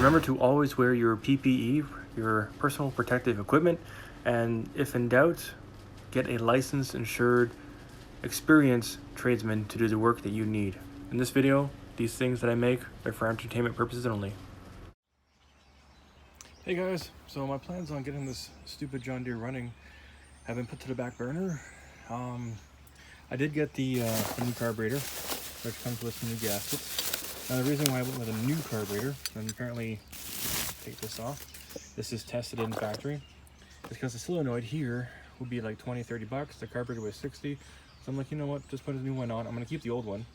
Remember to always wear your PPE, your personal protective equipment, and if in doubt, get a licensed, insured, experienced tradesman to do the work that you need. In this video, these things that I make are for entertainment purposes only. Hey guys, so my plans on getting this stupid John Deere running have been put to the back burner. I did get the new carburetor, which comes with some new gaskets. Now the reason why I went with a new carburetor, and apparently take this off, this is tested in factory, is because the solenoid here would be like 20-30 bucks, the carburetor was 60. So I'm like, you know what, just put a new one on. I'm gonna keep the old one.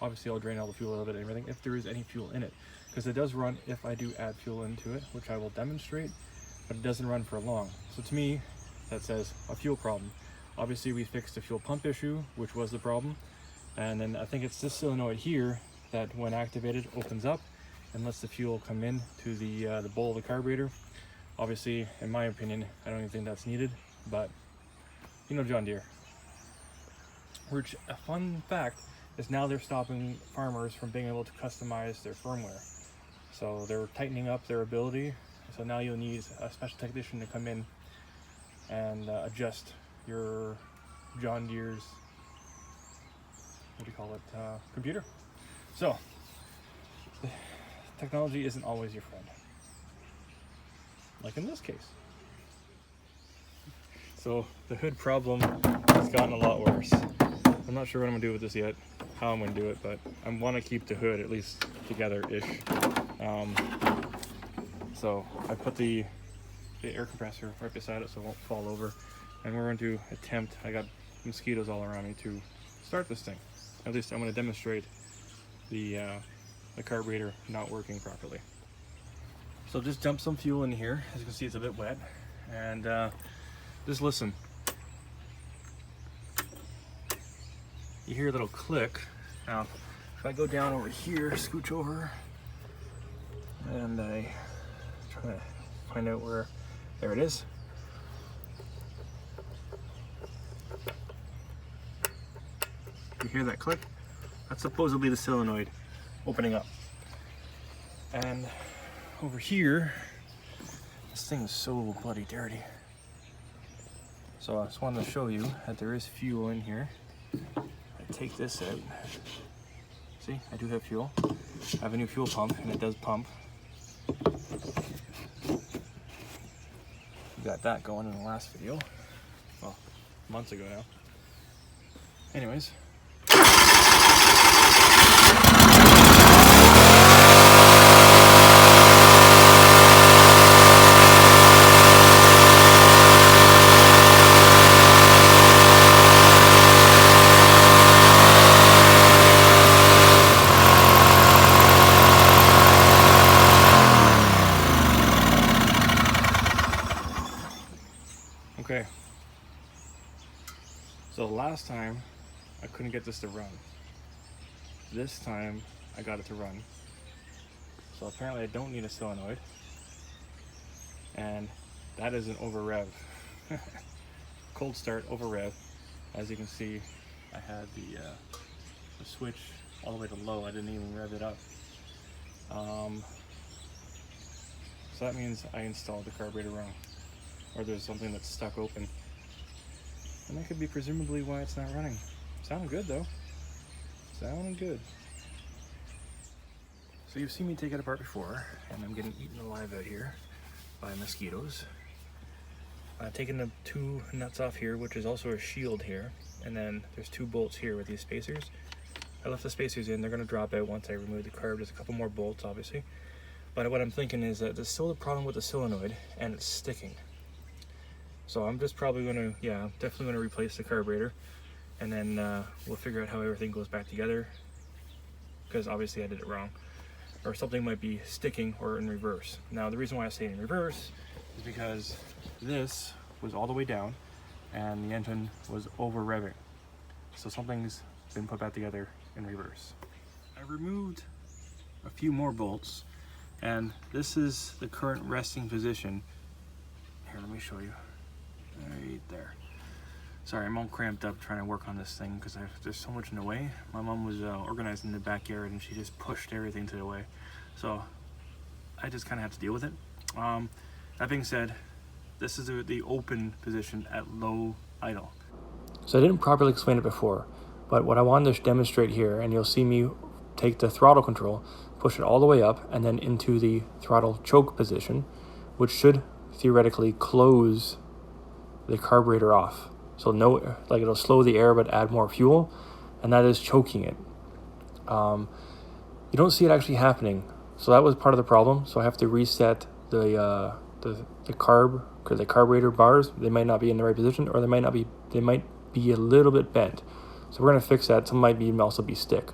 Obviously I'll drain all the fuel out of it and everything if there is any fuel in it, because it does run if I do add fuel into it, which I will demonstrate, but it doesn't run for long. So to me, that says a fuel problem. Obviously we fixed the fuel pump issue, which was the problem, and then I think it's this solenoid here that when activated opens up and lets the fuel come in to the bowl of the carburetor. Obviously, in my opinion, I don't even think that's needed, but you know John Deere. Which, a fun fact is now they're stopping farmers from being able to customize their firmware. So they're tightening up their ability. So now you'll need a special technician to come in and adjust your John Deere's, what do you call it, computer. So technology isn't always your friend, like in this case. So the hood problem has gotten a lot worse. I'm not sure what I'm gonna do with this yet, how I'm gonna do it, but I want to keep the hood at least together-ish. So I put the air compressor right beside it so it won't fall over, and we're going to attempt, I got mosquitoes all around me, to start this thing. At least I'm going to demonstrate the carburetor not working properly. So just dump some fuel in here. As you can see, it's a bit wet, and just listen. You hear a little click. Now, if I go down over here, scooch over, and I try to find out where, there it is. You hear that click? That's supposedly the solenoid opening up. And over here, this thing is so bloody dirty. So I just wanted to show you that there is fuel in here. I take this out. See, I do have fuel. I have a new fuel pump, and it does pump. We got that going in the last video. Well, months ago now. Anyways. Okay, so last time I couldn't get this to run. This time I got it to run. So apparently I don't need a solenoid, and that is an over rev. Cold start, over rev. As you can see, I had the switch all the way to low. I didn't even rev it up. So that means I installed the carburetor wrong, or there's something that's stuck open. And that could be presumably why it's not running. Sounding good though. Sounding good. So you've seen me take it apart before, and I'm getting eaten alive out here by mosquitoes. I've taken the two nuts off here, which is also a shield here, and then there's two bolts here with these spacers. I left the spacers in. They're going to drop out once I remove the carb. There's a couple more bolts, obviously. But what I'm thinking is that there's still a problem with the solenoid, and it's sticking. So I'm just probably going to, yeah, definitely going to replace the carburetor, and then we'll figure out how everything goes back together, because obviously I did it wrong. Or something might be sticking or in reverse. Now the reason why I say in reverse is because this was all the way down and the engine was over revving. So something's been put back together in reverse. I removed a few more bolts, and this is the current resting position. Here, let me show you. Right there. Sorry, I'm all cramped up trying to work on this thing because there's so much in the way. My mom was organizing the backyard and she just pushed everything to the way. So I just kind of have to deal with it. That being said, this is the open position at low idle. So I didn't properly explain it before, but what I wanted to demonstrate here, and you'll see me take the throttle control, push it all the way up, and then into the throttle choke position, which should theoretically close the carburetor off. So no, like it'll slow the air but add more fuel, and that is choking it. You don't see it actually happening, so that was part of the problem. So I have to reset the carburetor bars. They might not be in the right position, or they might be a little bit bent. So we're gonna fix that. Some might also be stuck.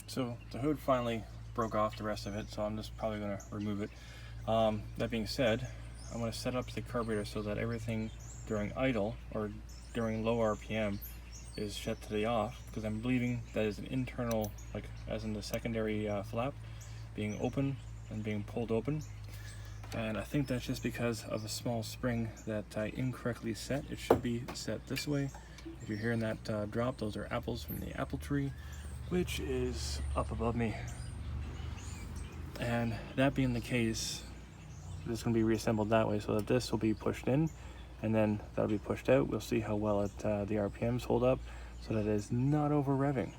So the hood finally broke off the rest of it, so I'm just probably gonna remove it. That being said, I'm gonna set up the carburetor so that everything during idle or during low RPM is set to the off, because I'm believing that is an internal, like as in the secondary flap being open and being pulled open. And I think that's just because of a small spring that I incorrectly set. It should be set this way. If you're hearing that drop, those are apples from the apple tree, which is up above me. And that being the case, this is going to be reassembled that way so that this will be pushed in, and then that'll be pushed out. We'll see how well the RPMs hold up so that it is not over revving.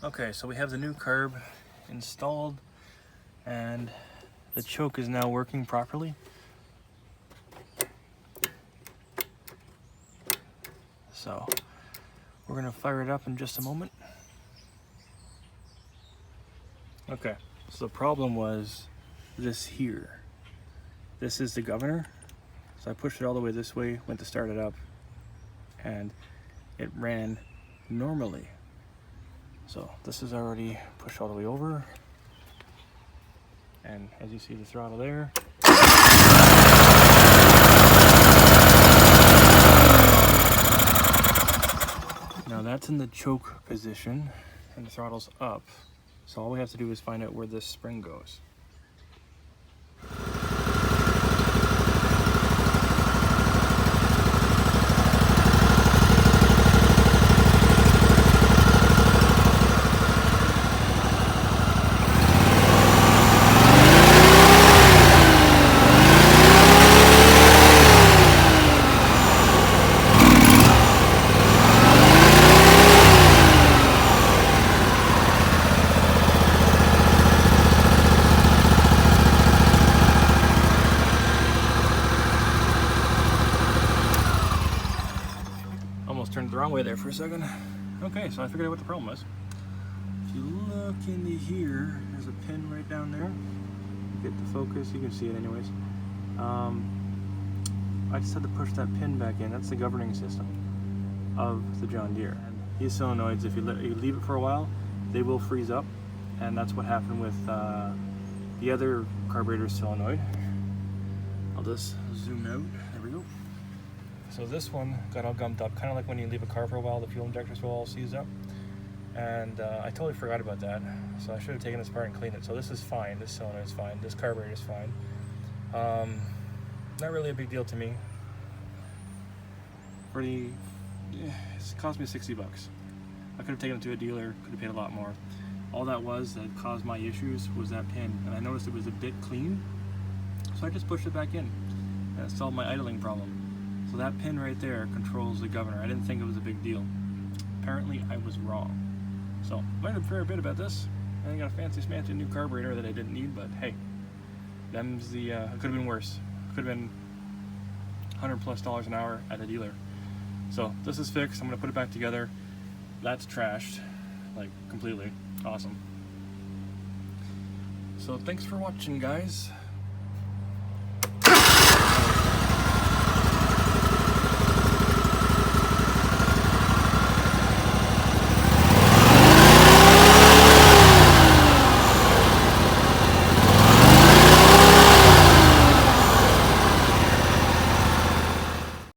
Okay, so we have the new carb installed, and the choke is now working properly. So we're gonna fire it up in just a moment. Okay, so the problem was this here. This is the governor. So I pushed it all the way this way, went to start it up, and it ran normally. So this is already pushed all the way over. And as you see the throttle there. Now that's in the choke position and the throttle's up. So all we have to do is find out where this spring goes. Turned the wrong way there for a second. Okay, so I figured out what the problem was. If you look into here, there's a pin right down there. Get the focus, you can see it anyways. I just had to push that pin back in. That's the governing system of the John Deere. And these solenoids, if you leave it for a while, they will freeze up, and that's what happened with the other carburetor solenoid. I'll just zoom out. There we go. So this one got all gummed up, kind of like when you leave a car for a while, the fuel injectors will all seize up. And I totally forgot about that, so I should have taken this apart and cleaned it. So this is fine, this solenoid is fine, this carburetor is fine. Not really a big deal to me. It's cost me 60 bucks. I could have taken it to a dealer, could have paid a lot more. All that caused my issues was that pin, and I noticed it was a bit clean, so I just pushed it back in. That solved my idling problem. So that pin right there controls the governor. I didn't think it was a big deal. Apparently I was wrong. So learned a fair bit about this. I got a fancy smancy new carburetor that I didn't need, but hey, them's it could have been worse. It could have been $100+ an hour at a dealer. So this is fixed. I'm gonna put it back together. That's trashed, like completely. Awesome. So thanks for watching, guys.